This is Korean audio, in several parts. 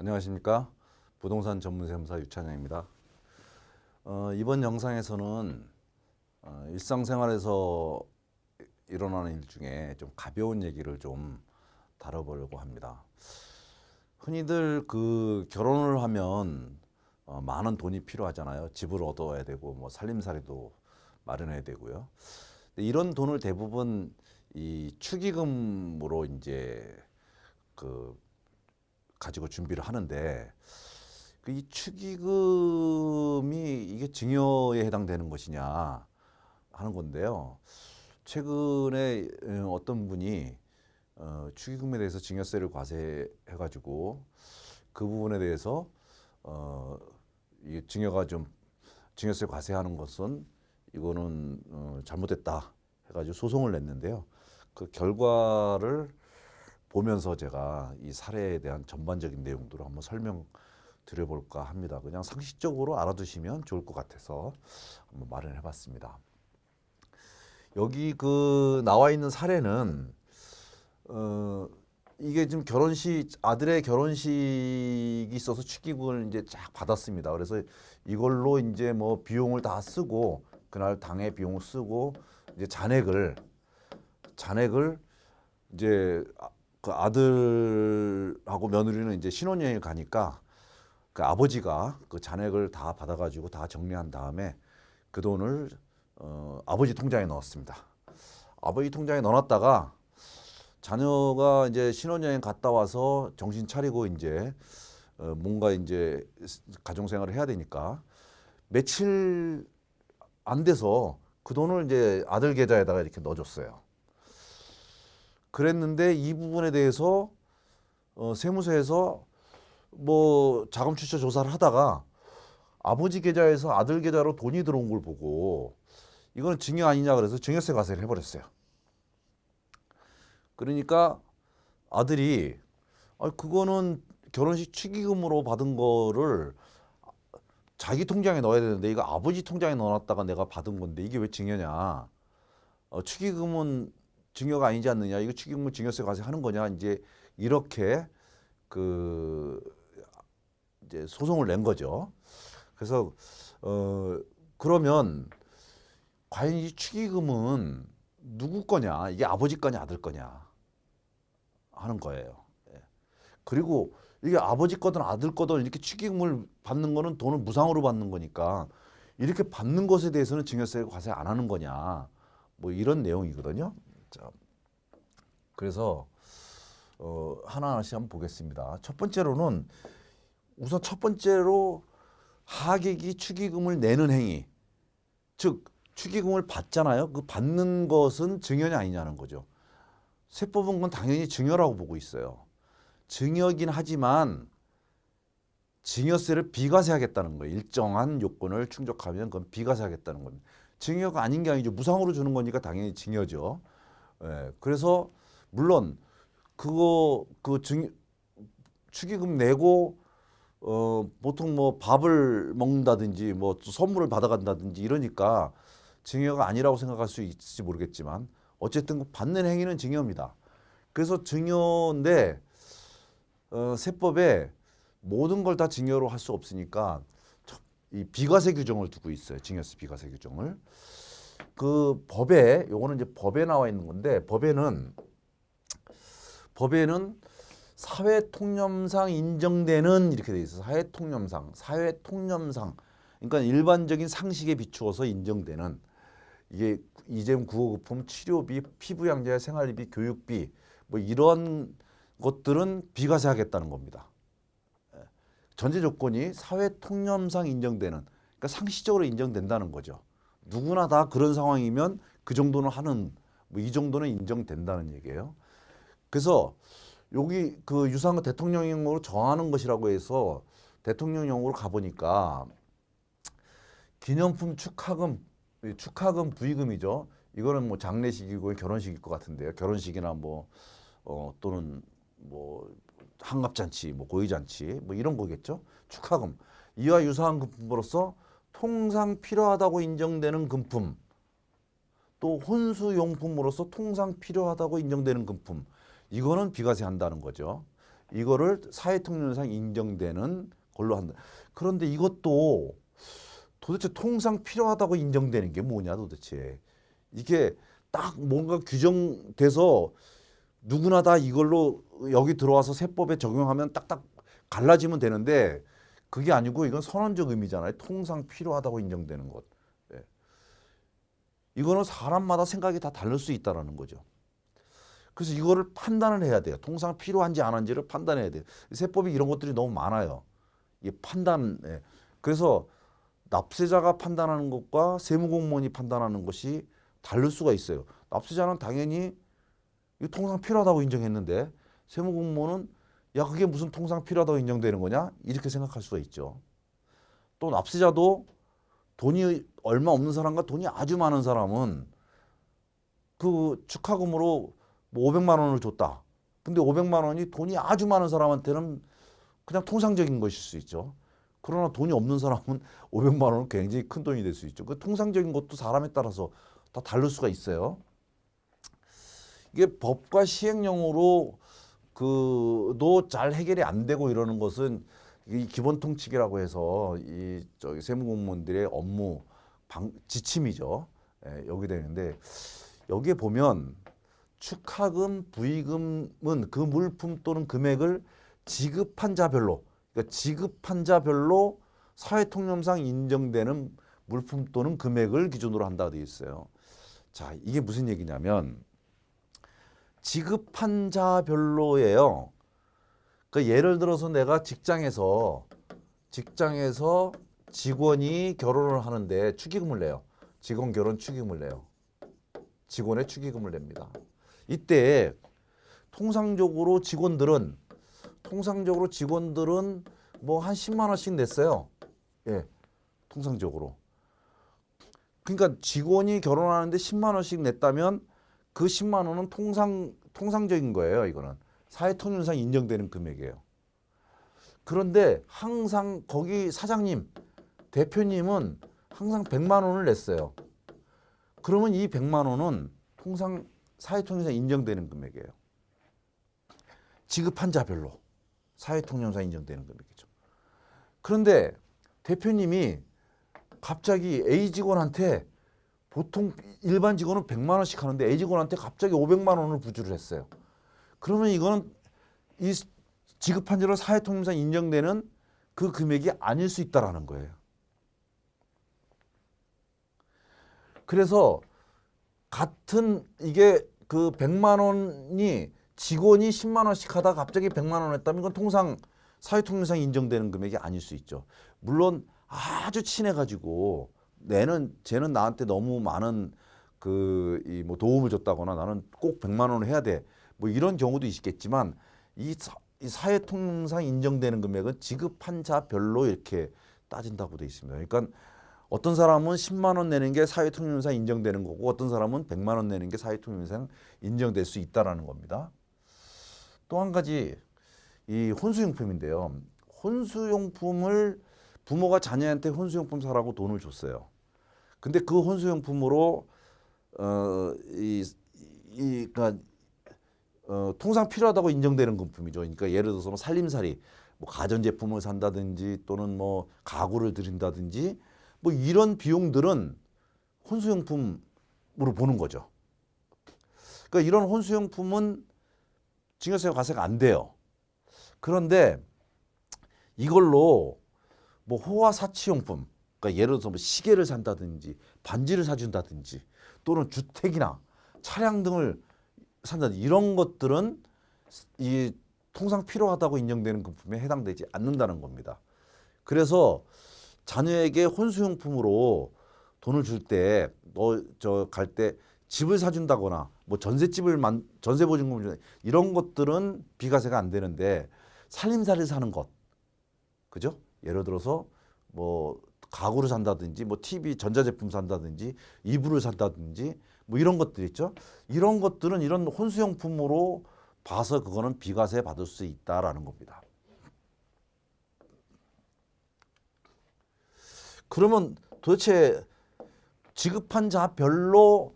안녕하십니까. 부동산 전문세무사 유찬영입니다. 이번 영상에서는 일상생활에서 일어나는 일 중에 좀 가벼운 얘기를 좀 다뤄보려고 합니다. 흔히들 결혼을 하면 많은 돈이 필요하잖아요. 집을 얻어야 되고 뭐 살림살이도 마련해야 되고요. 근데 이런 돈을 대부분 이 축의금으로 이제 가지고 준비를 하는데 이 축의금이 이게 증여에 해당되는 것이냐 하는 건데요. 최근에 어떤 분이 축의금에 대해서 증여세를 과세해가지고 그 부분에 대해서 이게 증여세 과세하는 것은 이거는 잘못됐다 해가지고 소송을 냈는데요. 그 결과를 보면서 제가 이 사례에 대한 전반적인 내용들을 한번 설명드려볼까 합니다. 그냥 상식적으로 알아두시면 좋을 것 같아서 한번 마련해 봤습니다. 여기 나와 있는 사례는 이게 지금 아들의 결혼식이 있어서 축의금을 이제 쫙 받았습니다. 그래서 이걸로 이제 뭐 비용을 다 쓰고 그날 당의 비용을 쓰고 이제 잔액을 이제 그 아들하고 며느리는 이제 신혼여행을 가니까 그 아버지가 그 잔액을 다 받아가지고 다 정리한 다음에 그 돈을 아버지 통장에 넣었습니다. 아버지 통장에 넣어놨다가 자녀가 이제 신혼여행 갔다 와서 정신 차리고 이제 뭔가 이제 가정생활을 해야 되니까 며칠 안 돼서 그 돈을 이제 아들 계좌에다가 이렇게 넣어줬어요. 그랬는데 이 부분에 대해서 세무서에서 뭐 자금 출처 조사를 하다가 아버지 계좌에서 아들 계좌로 돈이 들어온 걸 보고 이거는 증여 아니냐 그래서 증여세 과세를 해버렸어요. 그러니까 아들이 그거는 결혼식 축의금으로 받은 거를 자기 통장에 넣어야 되는데 이거 아버지 통장에 넣어놨다가 내가 받은 건데 이게 왜 증여냐? 축의금은 증여가 아니지 않느냐? 이거 축의금은 증여세 과세하는 거냐? 이제 이렇게 이제 소송을 낸 거죠. 그래서 그러면 과연 이 축의금은 누구 거냐? 이게 아버지 거냐, 아들 거냐 하는 거예요. 예. 그리고 이게 아버지 거든 아들 거든 이렇게 축의금을 받는 거는 돈을 무상으로 받는 거니까 이렇게 받는 것에 대해서는 증여세 과세 안 하는 거냐? 뭐 이런 내용이거든요. 자, 그래서 하나하나씩 한번 보겠습니다. 첫 번째로 하객이 축의금을 내는 행위, 즉 축의금을 받잖아요. 그 받는 것은 증여냐 아니냐는 거죠. 세법은 건 당연히 증여라고 보고 있어요. 증여긴 하지만 증여세를 비과세하겠다는 거예요. 일정한 요건을 충족하면 그건 비과세하겠다는 겁니다. 증여가 아닌 게 아니죠. 무상으로 주는 거니까 당연히 증여죠. 예, 그래서 물론 축의금 내고 보통 뭐 밥을 먹는다든지 뭐 선물을 받아간다든지 이러니까 증여가 아니라고 생각할 수 있을지 모르겠지만 어쨌든 받는 행위는 증여입니다. 그래서 증여인데 세법에 모든 걸 다 증여로 할 수 없으니까 이 비과세 규정을 두고 있어요. 증여세 비과세 규정을. 그 법에 요거는 이제 법에 나와 있는 건데 법에는 사회통념상 인정되는 이렇게 돼 있어요. 사회통념상. 그러니까 일반적인 상식에 비추어서 인정되는 이게 이재용 구호급품 치료비, 피부양자 생활비, 교육비 뭐 이런 것들은 비과세하겠다는 겁니다. 전제 조건이 사회통념상 인정되는, 그러니까 상식적으로 인정된다는 거죠. 누구나 다 그런 상황이면 그 정도는 하는, 뭐 이 정도는 인정된다는 얘기예요. 그래서 여기 그 유상은 대통령령으로 정하는 것이라고 해서 대통령령으로 가보니까 기념품 축하금 부의금이죠. 이거는 뭐 장례식이고 결혼식일 것 같은데요. 결혼식이나 뭐 또는 뭐 환갑잔치, 뭐 고위잔치 뭐 이런 거겠죠. 축하금. 이와 유사한 금품으로서 통상 필요하다고 인정되는 금품, 또 혼수용품으로서 통상 필요하다고 인정되는 금품, 이거는 비과세한다는 거죠. 이거를 사회통념상 인정되는 걸로 한다. 그런데 이것도 도대체 통상 필요하다고 인정되는 게 뭐냐 도대체. 이게 딱 뭔가 규정돼서 누구나 다 이걸로 여기 들어와서 세법에 적용하면 딱딱 갈라지면 되는데 그게 아니고 이건 선언적 의미잖아요. 통상 필요하다고 인정되는 것. 예. 이거는 사람마다 생각이 다 다를 수 있다는 거죠. 그래서 이거를 판단을 해야 돼요. 통상 필요한지 안 한지를 판단해야 돼요. 세법이 이런 것들이 너무 많아요. 이게 판단. 예. 그래서 납세자가 판단하는 것과 세무공무원이 판단하는 것이 다를 수가 있어요. 납세자는 당연히 이거 통상 필요하다고 인정했는데 세무공무원은 야 그게 무슨 통상 필요하다고 인정되는 거냐? 이렇게 생각할 수가 있죠. 또 납세자도 돈이 얼마 없는 사람과 돈이 아주 많은 사람은 그 축하금으로 뭐 500만 원을 줬다. 근데 500만 원이 돈이 아주 많은 사람한테는 그냥 통상적인 것일 수 있죠. 그러나 돈이 없는 사람은 500만 원은 굉장히 큰 돈이 될 수 있죠. 그 통상적인 것도 사람에 따라서 다 다를 수가 있어요. 이게 법과 시행령으로 그도 잘 해결이 안 되고 이러는 것은 이 기본 통칙이라고 해서 이 저기 세무공무원들의 업무 지침이죠. 예, 여기 되는데 여기에 보면 축하금, 부의금은 그 물품 또는 금액을 지급한 자별로, 그러니까 지급한 자별로 사회통념상 인정되는 물품 또는 금액을 기준으로 한다고 되어 있어요. 자, 이게 무슨 얘기냐면 지급한 자별로예요. 그러니까 예를 들어서 내가 직장에서 직원이 결혼을 하는데 축의금을 내요. 직원 결혼 축의금을 내요. 직원의 축의금을 냅니다. 이때 통상적으로 직원들은 뭐 한 10만 원씩 냈어요. 예, 통상적으로. 그러니까 직원이 결혼하는데 10만 원씩 냈다면 그 10만 원은 통상적인 거예요. 이거는 사회통념상 인정되는 금액이에요. 그런데 항상 거기 사장님, 대표님은 항상 100만 원을 냈어요. 그러면 이 100만 원은 통상 사회통념상 인정되는 금액이에요. 지급한 자별로 사회통념상 인정되는 금액이죠. 그런데 대표님이 갑자기 A 직원한테 보통 일반 직원은 100만 원씩 하는데 A 직원한테 갑자기 500만 원을 부주를 했어요. 그러면 이거는 이 지급한 자로 사회통념상 인정되는 그 금액이 아닐 수 있다라는 거예요. 그래서 같은 이게 그 100만 원이 직원이 10만 원씩 하다가 갑자기 100만 원 했다면 이건 통상 사회통념상 인정되는 금액이 아닐 수 있죠. 물론 아주 친해가지고 쟤는 나한테 너무 많은 이 뭐 도움을 줬다거나 나는 꼭 100만 원을 해야 돼. 뭐 이런 경우도 있겠지만 이 사회통념상 인정되는 금액은 지급한 자별로 이렇게 따진다고 돼 있습니다. 그러니까 어떤 사람은 10만 원 내는 게 사회통념상 인정되는 거고 어떤 사람은 100만 원 내는 게 사회통념상 인정될 수 있다라는 겁니다. 또 한 가지 이 혼수용품인데요. 혼수용품을 부모가 자녀한테 혼수용품 사라고 돈을 줬어요. 근데 그 혼수용품으로 그러니까 통상 필요하다고 인정되는 금품이죠. 그러니까 예를 들어서 뭐 살림살이 뭐 가전제품을 산다든지 또는 뭐 가구를 들인다든지 뭐 이런 비용들은 혼수용품으로 보는 거죠. 그러니까 이런 혼수용품은 증여세가 과세가 안 돼요. 그런데 이걸로 뭐 호화사치용품, 그러니까 예를 들어서 뭐 시계를 산다든지 반지를 사준다든지 또는 주택이나 차량 등을 산다든지 이런 것들은 이 통상 필요하다고 인정되는 금품에 해당되지 않는다는 겁니다. 그래서 자녀에게 혼수용품으로 돈을 줄 때 너 저 갈 때 집을 사준다거나 뭐 전세보증금을 준다 이런 것들은 비과세가 안 되는데 살림살이를 사는 것, 그죠? 예를 들어서 뭐 가구를 산다든지 뭐 TV 전자제품 산다든지 이불을 산다든지 뭐 이런 것들 있죠. 이런 것들은 이런 혼수용품으로 봐서 그거는 비과세 받을 수 있다라는 겁니다. 그러면 도대체 지급한 자별로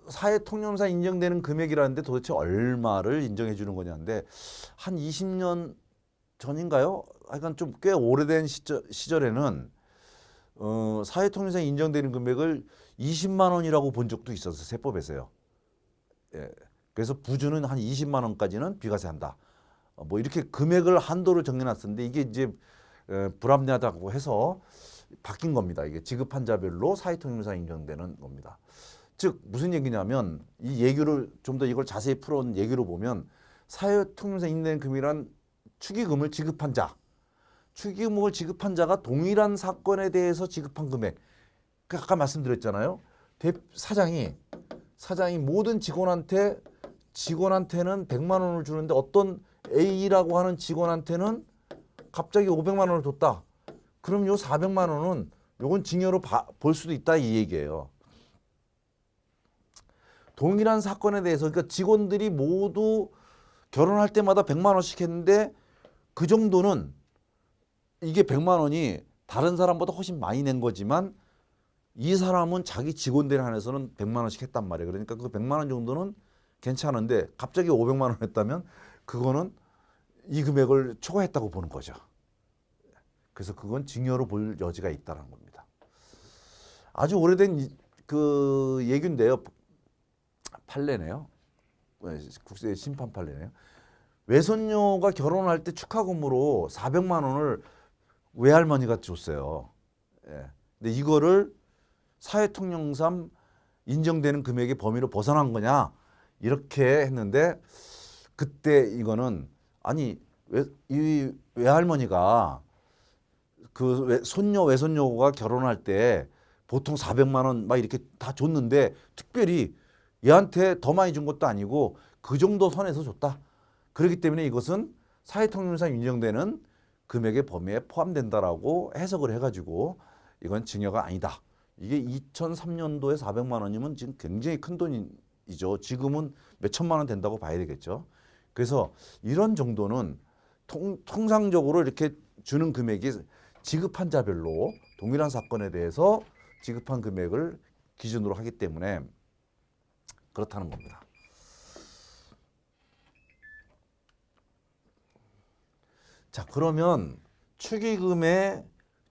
사회통념상 인정되는 금액이라는데 도대체 얼마를 인정해 주는 거냐인데 한 20년 전인가요? 하여간 좀 꽤 오래된 시절에는 사회통념상 인정되는 금액을 20만 원이라고 본 적도 있었어요. 세법에서요. 예. 그래서 부주는 한 20만 원까지는 비과세한다. 뭐 이렇게 금액을 한도를 정해놨었는데 이게 이제 불합리하다고 해서 바뀐 겁니다. 이게 지급환자별로 사회통념상 인정되는 겁니다. 즉 무슨 얘기냐면 이 얘기를 좀 더 이걸 자세히 풀어온 얘기로 보면 사회통념상 인정되는 금이란 축의금을 지급한 자, 축의금을 지급한 자가 동일한 사건에 대해서 지급한 금액. 그 아까 말씀드렸잖아요. 사장이 모든 직원한테는 100만 원을 주는데 어떤 A라고 하는 직원한테는 갑자기 500만 원을 줬다. 그럼 요 400만 원은 요건 징여로 볼 수도 있다 이 얘기예요. 동일한 사건에 대해서 그러니까 직원들이 모두 결혼할 때마다 100만 원씩 했는데 그 정도는 이게 100만 원이 다른 사람보다 훨씬 많이 낸 거지만 이 사람은 자기 직원들 한해서는 100만 원씩 했단 말이에요. 그러니까 그 100만 원 정도는 괜찮은데 갑자기 500만 원 했다면 그거는 이 금액을 초과했다고 보는 거죠. 그래서 그건 징여로 볼 여지가 있다는 겁니다. 아주 오래된 그 얘기인데요. 판례네요. 국세 심판 판례네요. 외손녀가 결혼할 때 축하금으로 400만 원을 외할머니가 줬어요. 예. 근데 이거를 사회통념상 인정되는 금액의 범위로 벗어난 거냐 이렇게 했는데 그때 이거는 아니 이 외할머니가 그 손녀 외손녀가 결혼할 때 보통 400만 원 막 이렇게 다 줬는데 특별히 얘한테 더 많이 준 것도 아니고 그 정도 선에서 줬다. 그렇기 때문에 이것은 사회통념상 인정되는 금액의 범위에 포함된다라고 해석을 해가지고 이건 징여가 아니다. 이게 2003년도에 400만 원이면 지금 굉장히 큰 돈이죠. 지금은 몇 천만 원 된다고 봐야 되겠죠. 그래서 이런 정도는 통상적으로 이렇게 주는 금액이 지급한 자별로 동일한 사건에 대해서 지급한 금액을 기준으로 하기 때문에 그렇다는 겁니다. 자, 그러면 축의금의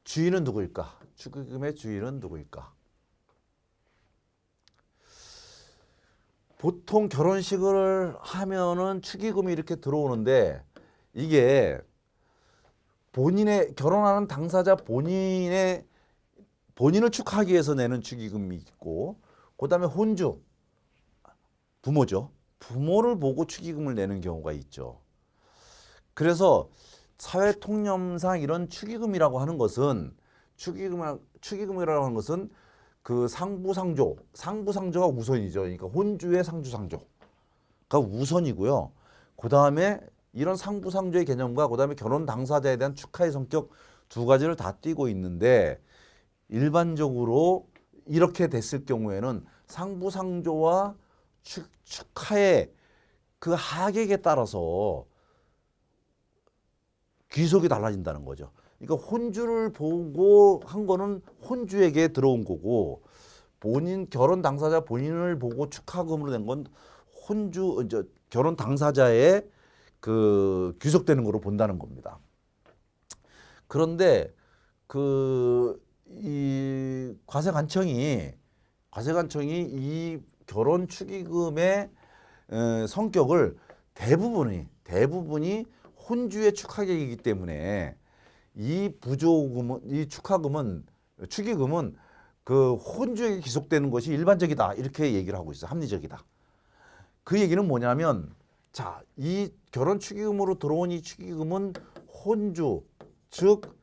주인은 누구일까? 축의금의 주인은 누구일까? 보통 결혼식을 하면은 축의금이 이렇게 들어오는데 이게 본인의 결혼하는 당사자 본인을 축하하기 위해서 내는 축의금이 있고 그다음에 혼주 부모죠. 부모를 보고 축의금을 내는 경우가 있죠. 그래서 사회통념상 이런 축의금이라고 하는 것은 축의금이라고 하는 것은 그 상부상조가 우선이죠. 그러니까 혼주의 상주상조가 우선이고요. 그 다음에 이런 상부상조의 개념과 그 다음에 결혼 당사자에 대한 축하의 성격 두 가지를 다 띄고 있는데 일반적으로 이렇게 됐을 경우에는 상부상조와 축하의 그 하객에 따라서 귀속이 달라진다는 거죠. 그러니까 혼주를 보고 한 거는 혼주에게 들어온 거고 결혼 당사자 본인을 보고 축하금으로 낸 건 결혼 당사자의 그 귀속되는 거로 본다는 겁니다. 그런데 이 과세관청이 이 결혼 축의금의 성격을 대부분이 혼주의 축하객이기 때문에 이 축의금은 그 혼주에게 기속되는 것이 일반적이다 이렇게 얘기를 하고 있어요. 합리적이다. 그 얘기는 뭐냐면 자, 이 결혼 축의금으로 들어온 이 축의금은 혼주 즉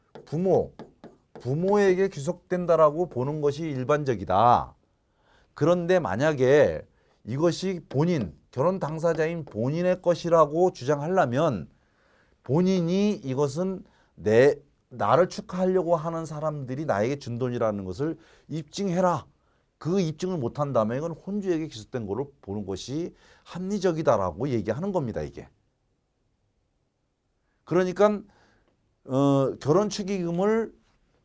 부모에게 귀속된다라고 보는 것이 일반적이다. 그런데 만약에 이것이 결혼 당사자인 본인의 것이라고 주장하려면 본인이 이것은 나를 축하하려고 하는 사람들이 나에게 준 돈이라는 것을 입증해라. 그 입증을 못한다면 이건 혼주에게 기속된 거로 보는 것이 합리적이다라고 얘기하는 겁니다. 이게. 그러니까 결혼 축의금을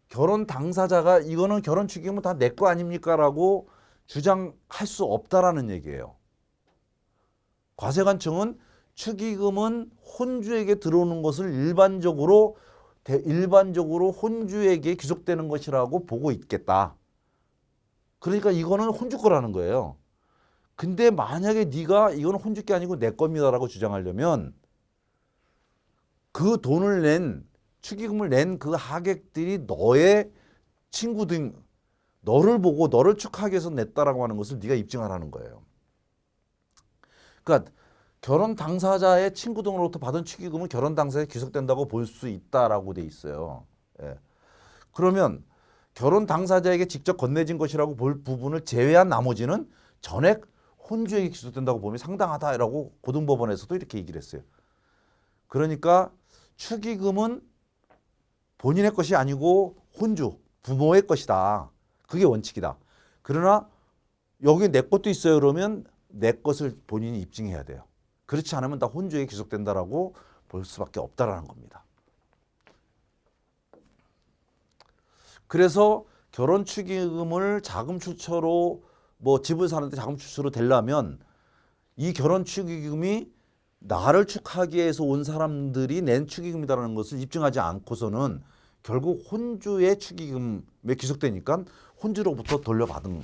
결혼 당사자가 이거는 결혼 축의금은 다 내 거 아닙니까? 라고 주장할 수 없다라는 얘기예요. 과세관청은 축의금은 혼주에게 들어오는 것을 일반적으로 혼주에게 귀속되는 것이라고 보고 있겠다. 그러니까 이거는 혼주 거라는 거예요. 근데 만약에 네가 이거는 혼주 게 아니고 내 겁니다라고 주장하려면 그 돈을 낸 축의금을 낸 그 하객들이 너의 친구들, 너를 보고 너를 축하하기 위해서 냈다라고 하는 것을 네가 입증하라는 거예요. 그러니까 결혼 당사자의 친구 등으로부터 받은 축의금은 결혼 당사자에 귀속된다고 볼 수 있다라고 돼 있어요. 예. 그러면 결혼 당사자에게 직접 건네진 것이라고 볼 부분을 제외한 나머지는 전액 혼주에게 귀속된다고 보면 상당하다라고 고등법원에서도 이렇게 얘기를 했어요. 그러니까 축의금은 본인의 것이 아니고 혼주, 부모의 것이다. 그게 원칙이다. 그러나 여기 내 것도 있어요. 그러면 내 것을 본인이 입증해야 돼요. 그렇지 않으면 다 혼주에게 귀속된다라고 볼 수밖에 없다라는 겁니다. 그래서 결혼 축의금을 자금 출처로 뭐 집을 사는데 자금 출처로 되려면 이 결혼 축의금이 나를 축하하기 위해서 온 사람들이 낸 축의금이라는 것을 입증하지 않고서는 결국 혼주의 축의금에 귀속되니까 혼주로부터 돌려받은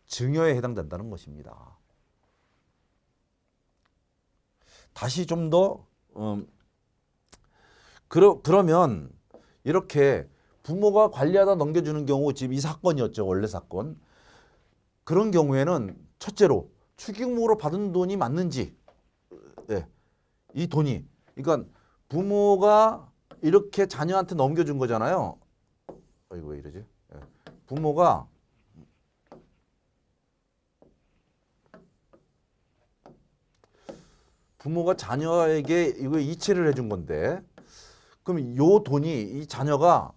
증여에 해당된다는 것입니다. 다시 좀 더 그러면 이렇게 부모가 관리하다 넘겨주는 경우 지금 이 사건이었죠. 원래 사건. 그런 경우에는 첫째로 축의금으로 받은 돈이 맞는지 네, 이 돈이 그러니까 부모가 이렇게 자녀한테 넘겨준 거잖아요. 이거 왜 이러지? 네. 부모가 자녀에게 이거 이체를 해준 건데 그럼 요 돈이 이 자녀가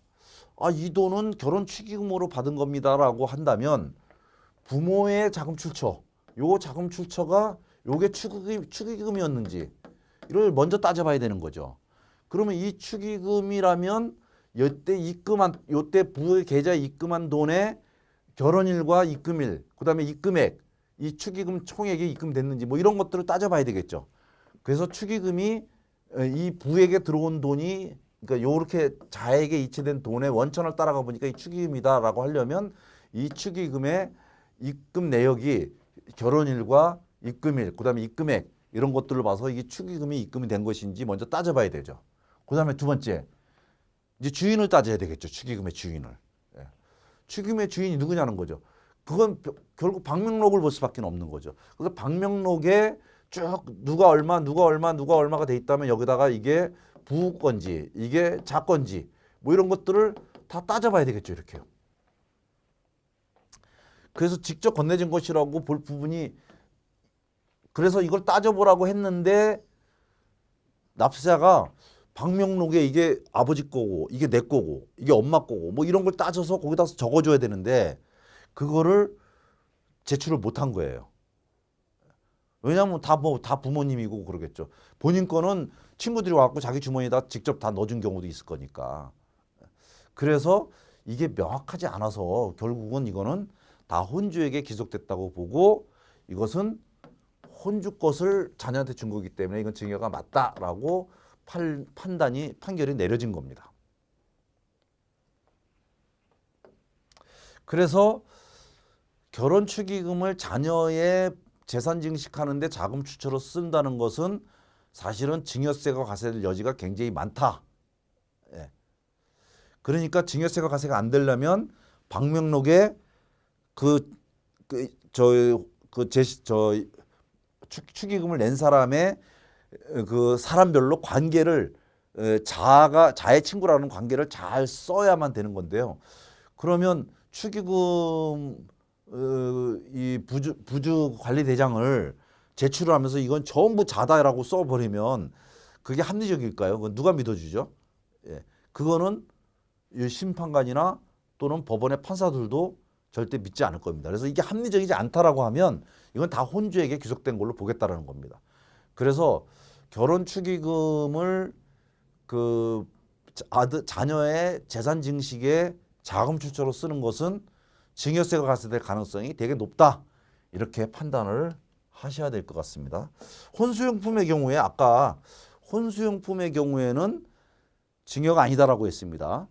이 돈은 결혼 축의금으로 받은 겁니다라고 한다면 부모의 자금 출처, 요 자금 출처가 요게 축의금이었는지 이걸 먼저 따져봐야 되는 거죠. 그러면 이 축의금이라면 요때 부의 계좌에 입금한 돈에 결혼일과 입금일, 그다음에 입금액, 이 축의금 총액이 입금됐는지 뭐 이런 것들을 따져봐야 되겠죠. 그래서 축의금이 이 부에게 들어온 돈이 그러니까 요렇게 자에게 이체된 돈의 원천을 따라가 보니까 이 축의금이다라고 하려면 이 축의금의 입금 내역이 결혼일과 입금일, 그다음에 입금액 이런 것들을 봐서 이게 축의금이 입금이 된 것인지 먼저 따져봐야 되죠. 그다음에 두 번째 이제 주인을 따져야 되겠죠. 축의금의 주인을. 예. 축의금의 주인이 누구냐는 거죠. 그건 결국 방명록을 볼 수밖에 없는 거죠. 그래서 방명록에 쭉 누가 얼마가 돼 있다면 여기다가 이게 부 건지 이게 자 건지 뭐 이런 것들을 다 따져봐야 되겠죠. 이렇게요. 그래서 직접 건네진 것이라고 볼 부분이 그래서 이걸 따져보라고 했는데 납세자가 방명록에 이게 아버지 거고 이게 내 거고 이게 엄마 거고 뭐 이런 걸 따져서 거기다 적어줘야 되는데 그거를 제출을 못한 거예요. 왜냐하면 다 부모님이고 그러겠죠. 본인 거는 친구들이 와갖고 자기 주머니에다 직접 다 넣어준 경우도 있을 거니까. 그래서 이게 명확하지 않아서 결국은 이거는 다 혼주에게 귀속됐다고 보고 이것은 혼주 것을 자녀한테 준 거기 때문에 이건 증여가 맞다라고 판결이 내려진 겁니다. 그래서 결혼 축의금을 자녀의 재산 증식하는데 자금 출처로 쓴다는 것은 사실은 증여세가 과세될 여지가 굉장히 많다. 예. 그러니까 증여세가 과세가 안 되려면 방명록에 축의금을 낸 사람의 그 사람별로 관계를 자의 친구라는 관계를 잘 써야만 되는 건데요. 그러면 축의금 이 부주 관리 대장을 제출을 하면서 이건 전부 자다라고 써버리면 그게 합리적일까요? 그건 누가 믿어주죠? 예. 그거는 심판관이나 또는 법원의 판사들도 절대 믿지 않을 겁니다. 그래서 이게 합리적이지 않다라고 하면 이건 다 혼주에게 귀속된 걸로 보겠다라는 겁니다. 그래서 결혼 축의금을 자녀의 재산 증식에 자금 출처로 쓰는 것은 증여세가 과세될 가능성이 되게 높다. 이렇게 판단을 하셔야 될 것 같습니다. 혼수용품의 경우에 아까 혼수용품의 경우에는 증여가 아니다라고 했습니다.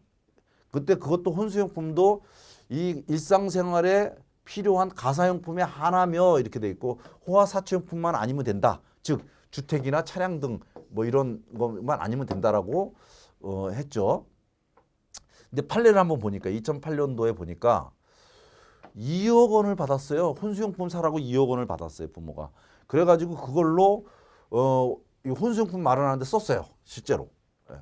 그때 그것도 혼수용품도 이 일상생활에 필요한 가사용품의 하나며 이렇게 돼 있고 호화사치용품만 아니면 된다. 즉 주택이나 차량 등 뭐 이런 것만 아니면 된다라고 했죠. 근데 판례를 한번 보니까 2008년도에 보니까 2억 원을 받았어요. 혼수용품 사라고 2억 원을 받았어요, 부모가. 그래가지고 그걸로 이 혼수용품 마련하는데 썼어요, 실제로. 예.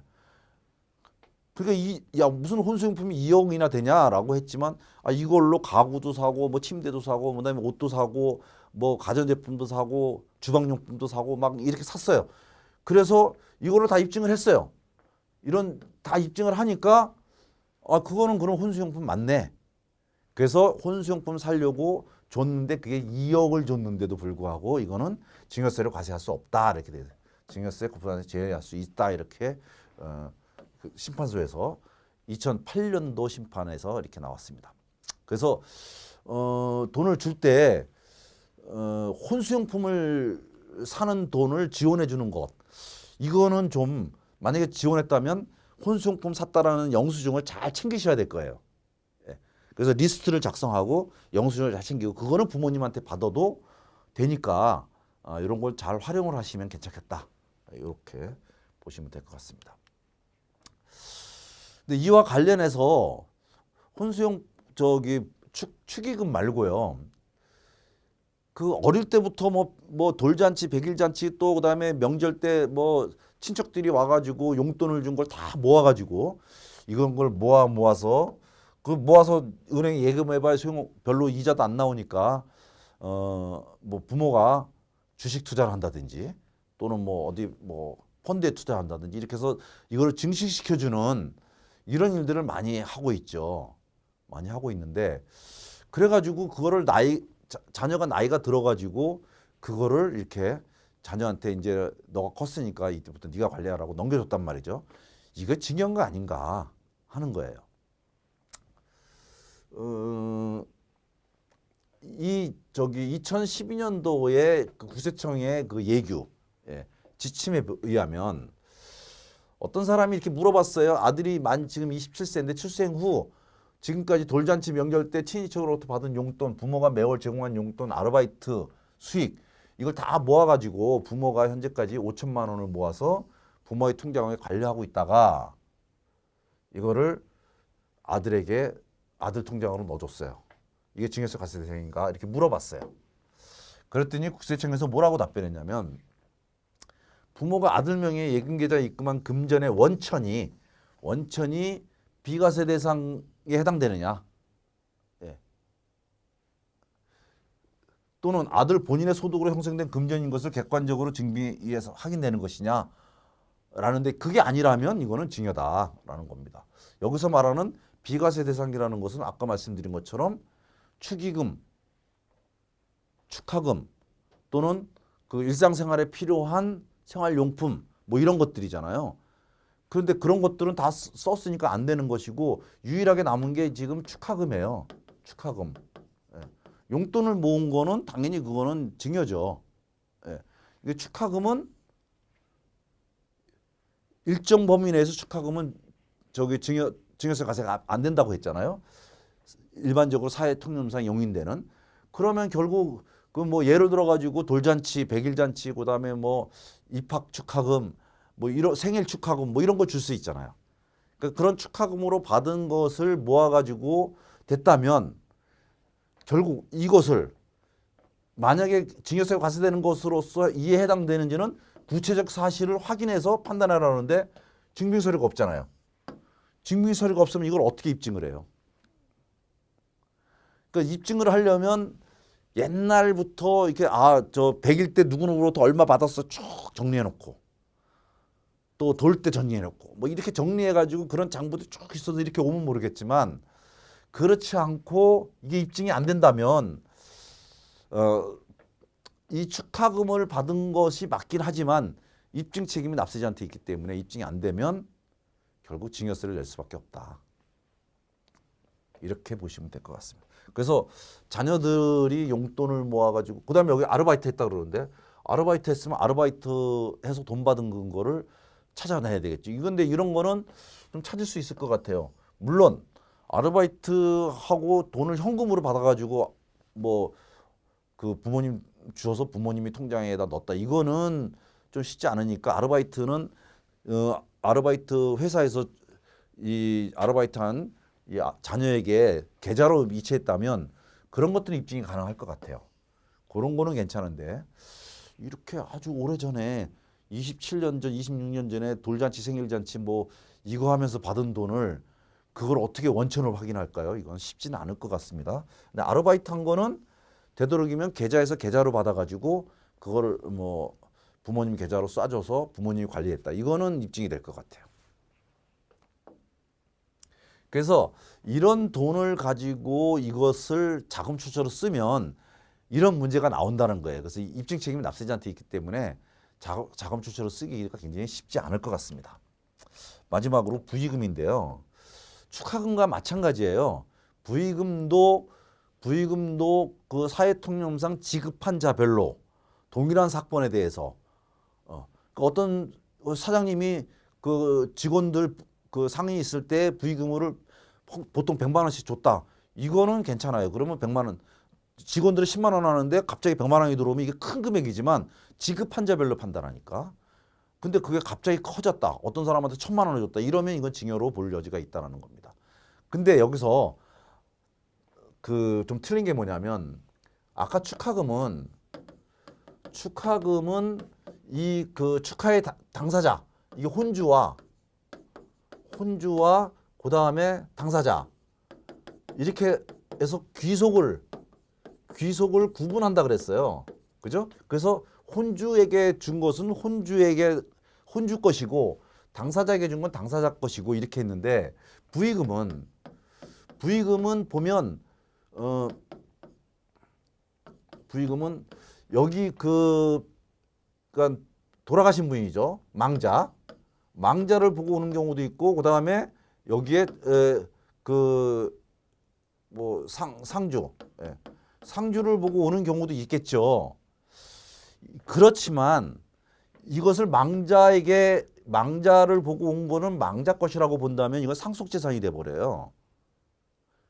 그러니까 야 무슨 혼수용품이 2억이나 되냐라고 했지만 이걸로 가구도 사고 뭐 침대도 사고 그다음에 옷도 사고 뭐 가전제품도 사고 주방용품도 사고 막 이렇게 샀어요. 그래서 이거를 다 입증을 했어요. 이런 다 입증을 하니까 그거는 그런 혼수용품 맞네. 그래서 혼수용품 살려고 줬는데 그게 2억을 줬는데도 불구하고 이거는 증여세를 과세할 수 없다 이렇게 돼요. 증여세 거부에서 제외할 수 있다 이렇게 그 심판소에서 2008년도 심판에서 이렇게 나왔습니다. 그래서 돈을 줄 때 혼수용품을 사는 돈을 지원해 주는 것 이거는 좀 만약에 지원했다면 혼수용품 샀다라는 영수증을 잘 챙기셔야 될 거예요. 그래서 리스트를 작성하고 영수증을 잘 챙기고 그거는 부모님한테 받아도 되니까 이런 걸 잘 활용을 하시면 괜찮겠다. 이렇게 보시면 될 것 같습니다. 근데 이와 관련해서 혼수용 축의금 말고요. 그 어릴 때부터 뭐 돌잔치, 백일잔치 또 그다음에 명절 때 뭐 친척들이 와가지고 용돈을 준 걸 다 모아가지고 이런 걸 모아서 그 모아서 은행에 예금해봐야 별로 이자도 안 나오니까 뭐 부모가 주식 투자를 한다든지 또는 뭐 어디 뭐 펀드에 투자한다든지 이렇게 해서 이걸 증식시켜주는 이런 일들을 많이 하고 있죠. 많이 하고 있는데 그래가지고 그거를 자녀가 나이가 들어가지고 그거를 이렇게 자녀한테 이제 너가 컸으니까 이때부터 네가 관리하라고 넘겨줬단 말이죠. 이거 증여가 아닌가 하는 거예요. 이 2012년도에 그 구세청의 그 예규 지침에 의하면 어떤 사람이 이렇게 물어봤어요. 아들이 지금 27세인데 출생 후 지금까지 돌잔치 명절 때 친인척으로부터 받은 용돈, 부모가 매월 제공한 용돈, 아르바이트 수익 이걸 다 모아가지고 부모가 현재까지 5천만 원을 모아서 부모의 통장에 관리하고 있다가 이거를 아들에게 아들 통장으로 넣어줬어요. 이게 증여세 과세 대상인가 이렇게 물어봤어요. 그랬더니 국세청에서 뭐라고 답변했냐면 부모가 아들 명의의 예금 계좌에 입금한 금전의 원천이 비과세 대상에 해당되느냐 또는 아들 본인의 소득으로 형성된 금전인 것을 객관적으로 증빙해서 확인되는 것이냐 라는데 그게 아니라면 이거는 증여다라는 겁니다. 여기서 말하는 비과세 대상이라는 것은 아까 말씀드린 것처럼 축의금, 축하금 또는 그 일상생활에 필요한 생활용품 뭐 이런 것들이잖아요. 그런데 그런 것들은 다 썼으니까 안 되는 것이고 유일하게 남은 게 지금 축하금이에요. 축하금. 용돈을 모은 거는 당연히 그거는 증여죠. 이게 축하금은 일정 범위 내에서 축하금은 증여세 과세가 안 된다고 했잖아요. 일반적으로 사회통념상 용인되는. 그러면 결국 그 뭐 예를 들어 가지고 돌잔치, 백일잔치, 그다음에 뭐 입학 축하금, 뭐 이런 생일 축하금 뭐 이런 거 줄 수 있잖아요. 그러니까 그런 축하금으로 받은 것을 모아 가지고 됐다면 결국 이것을 만약에 증여세 과세되는 것으로서 이에 해당되는지는 구체적 사실을 확인해서 판단하라는데 증빙 서류가 없잖아요. 증빙 서류가 없으면 이걸 어떻게 입증을 해요? 그러니까 입증을 하려면 옛날부터 이렇게 저 100일 때 누구누구로부터 얼마 받았어 쭉 정리해 놓고 또 돌 때 정리해 놓고 뭐 이렇게 정리해 가지고 그런 장부도 쭉 있어도 이렇게 오면 모르겠지만 그렇지 않고 이게 입증이 안 된다면 이 축하금을 받은 것이 맞긴 하지만 입증 책임이 납세자한테 있기 때문에 입증이 안 되면 결국 증여세를 낼 수밖에 없다. 이렇게 보시면 될 것 같습니다. 그래서 자녀들이 용돈을 모아가지고 그다음에 여기 아르바이트 했다 그러는데 아르바이트 했으면 아르바이트 해서 돈 받은 거를 찾아내야 되겠지. 이건데 이런 거는 좀 찾을 수 있을 것 같아요. 물론 아르바이트 하고 돈을 현금으로 받아가지고 뭐 그 부모님 주어서 부모님이 통장에다 넣었다. 이거는 좀 쉽지 않으니까 아르바이트는 아르바이트 회사에서 이 아르바이트한 이 자녀에게 계좌로 이체했다면 그런 것들은 입증이 가능할 것 같아요. 그런 거는 괜찮은데 이렇게 아주 오래전에 27년 전, 26년 전에 돌잔치, 생일잔치 뭐 이거 하면서 받은 돈을 그걸 어떻게 원천을 확인할까요? 이건 쉽지는 않을 것 같습니다. 근데 아르바이트 한 거는 되도록이면 계좌에서 계좌로 받아가지고 그거를 뭐 부모님 계좌로 쏴줘서 부모님이 관리했다. 이거는 입증이 될 것 같아요. 그래서 이런 돈을 가지고 이것을 자금 출처로 쓰면 이런 문제가 나온다는 거예요. 그래서 입증 책임이 납세자한테 있기 때문에 자금 출처로 쓰기가 굉장히 쉽지 않을 것 같습니다. 마지막으로 부의금인데요. 축하금과 마찬가지예요. 부의금도 그 사회통념상 지급한 자별로 동일한 사건에 대해서 어떤 사장님이 그 직원들 그 상이 있을 때 부의금을 보통 100만 원씩 줬다. 이거는 괜찮아요. 그러면 100만 원 직원들이 10만 원 하는데 갑자기 100만 원이 들어오면 이게 큰 금액이지만 지급한 자별로 판단하니까. 근데 그게 갑자기 커졌다. 어떤 사람한테 1,000만 원을 줬다. 이러면 이건 징여로 볼 여지가 있다는 겁니다. 근데 여기서 그 좀 틀린 게 뭐냐면 아까 축하금은 이 그 축하의 당사자 이게 혼주와 그다음에 당사자 이렇게 해서 귀속을 구분한다 그랬어요. 그죠? 그래서 혼주에게 준 것은 혼주 것이고 당사자에게 준 건 당사자 것이고 이렇게 했는데 부의금은 보면 부의금은 여기 그러니까 돌아가신 분이죠. 망자를 보고 오는 경우도 있고 그다음에 여기에 그 뭐 상주를 보고 오는 경우도 있겠죠. 그렇지만 이것을 망자를 보고 온 거는 망자 것이라고 본다면 이건 상속재산이 돼 버려요.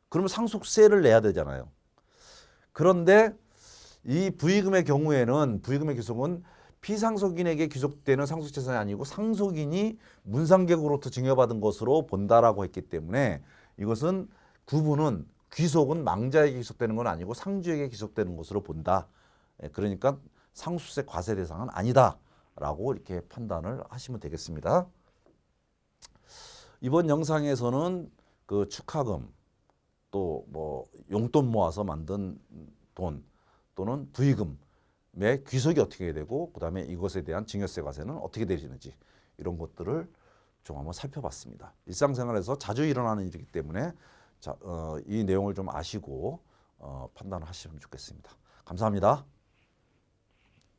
그러면 상속세를 내야 되잖아요. 그런데 이 부의금의 경우에는 부의금의 귀속은 피상속인에게 귀속되는 상속재산이 아니고 상속인이 문상객으로부터 증여받은 것으로 본다라고 했기 때문에 이것은 구분은 귀속은 망자에게 귀속되는 건 아니고 상주에게 귀속되는 것으로 본다. 그러니까 상속세 과세 대상은 아니다라고 이렇게 판단을 하시면 되겠습니다. 이번 영상에서는 그 축하금 또 뭐 용돈 모아서 만든 돈 또는 부의금의 귀속이 어떻게 되고 그다음에 이것에 대한 증여세 과세는 어떻게 되시는지 이런 것들을 좀 한번 살펴봤습니다. 일상생활에서 자주 일어나는 일이기 때문에 이 내용을 좀 아시고 판단을 하시면 좋겠습니다. 감사합니다.